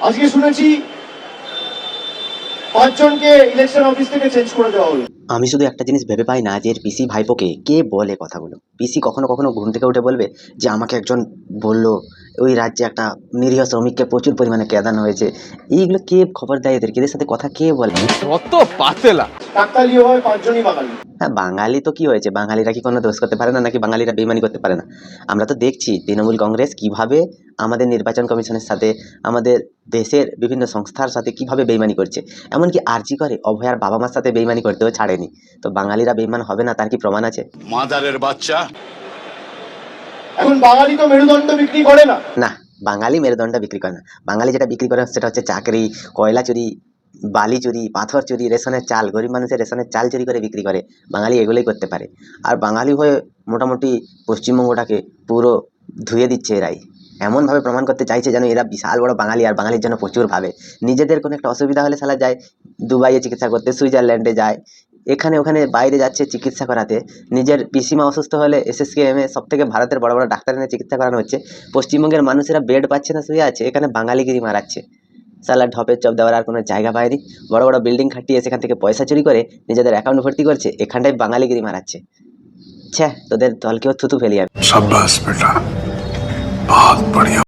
আজকে শুনেছি 5 জনকে ইলেকশন অফিস থেকে চেঞ্জ করে দেওয়া হলো। আমি শুধু একটা জিনিস ভেবে পাই না যে এর পিসি ভাইপোকে কে বলে কথাগুলো। পিসি কখনো কখনো ঘুম থেকে উঠে বলবে যে আমাকে একজন বললো ওই রাজ্যে একটা নিরীহ শ্রমিককে প্রচুর পরিমাণে কেদানো হয়েছে। এইগুলো কে খবর দেয় এদেরকে? এদের সাথে কথা কে বলে? কত পাতেলা। কাকতালীয় হয় 5 জনই বাঙালি। হ্যাঁ, বাঙালি তো কি হয়েছে? বাঙালিরা কি কোনো দোষ করতে পারে না, নাকি বাঙালিরা বেইমানি করতে পারে না? আমরা তো দেখছি তৃণমূল কংগ্রেস কিভাবে আমাদের নির্বাচন কমিশনের সাথে, আমাদের দেশের বিভিন্ন সংস্থার সাথে কিভাবে বেইমানি করছে। এমনকি আরজি করে অভয়ার বাবা মার সাথে বেইমানি করতেও ছাড়েনি। তো বাঙালিরা বেইমান হবে না, তার কি প্রমাণ আছে? মাদারের বাচ্চা। এখন বাঙালি তো মেরুদণ্ড বিক্রি করে না। না, বাঙালি মেরুদণ্ড বিক্রি করে না। বাঙালি যেটা বিক্রি করে সেটা হচ্ছে চাকরি, কয়লা চুরি, বালি চুরি, পাথর চুরি, রেশনের চাল, গরিব মানুষের রেশনের চাল চুরি করে বিক্রি করে। বাঙালি এগুলোই করতে পারে। আর বাঙালি হয়ে মোটামুটি পশ্চিমবঙ্গটাকে পুরো ধুয়ে দিচ্ছে এরাই। এমনভাবে প্রমাণ করতে চাইছে যেন এরা বিশাল বড় বাঙালি, আর বাঙালির জন্য প্রচুর ভাবে। নিজেদের কোনো একটা অসুবিধা হলে সালা যায় দুবাইয়ে চিকিৎসা করতে, সুইজারল্যান্ডে যায়, এখানে ওখানে বাইরে যাচ্ছে চিকিৎসা করাতে। নিজের পিসিমা অসুস্থ হলে এসএসকেএমে সব থেকে ভারতের বড় বড় ডাক্তার এনে চিকিৎসা করানো হচ্ছে। পশ্চিমবঙ্গের মানুষেরা বেড পাচ্ছে না, শুয়ে আছে, এখানে বাঙালিগিরি মারাচ্ছে। সালা ঢপের চপ দেওয়ার আর কোনো জায়গা পায়নি। বড় বড় বিল্ডিং খাটিয়ে সেখান থেকে পয়সা চুরি করে নিজেদের অ্যাকাউন্ট ভর্তি করছে, এখানটায় বাঙালিগিরি মারাচ্ছে। ছ্যা, তোদের দলকেও থুতু ফেলি আমি। शाबाश बेटा, बहुत बढ़िया।